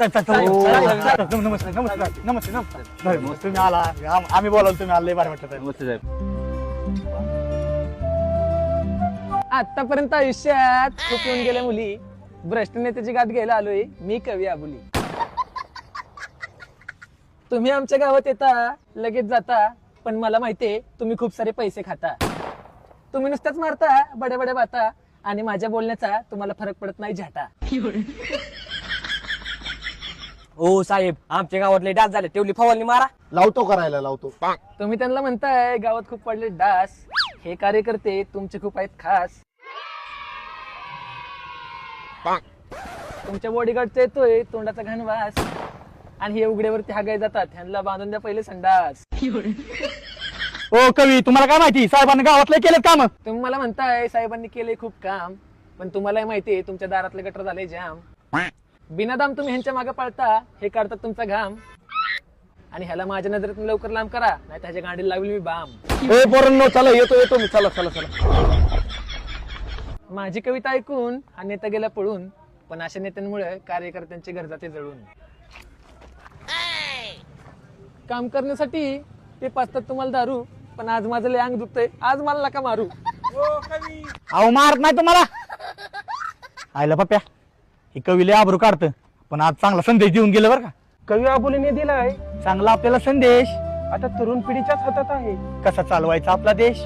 नमस्ते नमस्कार नमस्ते नमस्कार तुम्ही आला आम्ही बोलावलं तुम्ही आले बरं वाटत नमस्ते साहेब. आतापर्यंत आयुष्यात खूप येऊन गेल्या मुली, भ्रष्ट नेत्याची गाठ घ्यायला आलोय मी कवी आबुली. तुम्ही आमच्या गावात येता लगेच जाता, पण मला माहितीये तुम्ही खूप सारे पैसे खाता. तुम्ही नुसत्याच मारता बड्या बड्या बाता आणि माझ्या बोलण्याचा तुम्हाला फरक पडत नाही झाटा. हो साहेब, आमच्या गावातले डास झाले, तेवढी फवारणी मारा. लावतो करायला लावतो. तुम्ही त्यांना म्हणताय गावात खूप पडले डास, हे कार्यकर्ते तुमचे खूप आहेत खास. तुमच्या बॉडीगार्डचा येतोय तोंडाचा घाण वास, आणि हे उघड्यावरती हागाय जातात, ह्यांना बांधून द्या पहिले संडास. ओ कवी, तुम्हाला काय माहिती साहेबांनी गावातले केलेत काम? तुम्ही मला म्हणताय साहेबांनी केले खूप काम, पण तुम्हाला माहितीये तुमच्या दारातले गटर झाले जाम. बिनादाम तुम्ही ह्यांच्या मागे पळता, हे काढतात तुमचा घाम, आणि ह्याला माझ्या नजरेतून लवकर लांब करा, नाही त्याच्या गाडीला लावली मी बाम. ए पोरांनो, चला येतो मी. चला चला चला. माझी कविता ऐकून हा नेता गेला पळून, पण अशा नेत्यांमुळे कार्यकर्त्यांचे घर जाते जळून. काम करण्यासाठी ते पाचतात तुम्हाला दारू, पण आज माझं लय अंग दुखतंय, आज मला नका मारू. अहो मारत नाही तुम्हाला. आयला पप्प्या, हे कवी लय आबरू काढतं, पण आज चांगला संदेश देऊन गेलं बरं का. कवी आबोलीने दिलाय चांगला आपल्याला संदेश. आता तरुण पिढीच्याच हातात आहे. कसा चालवायचा आपला देश.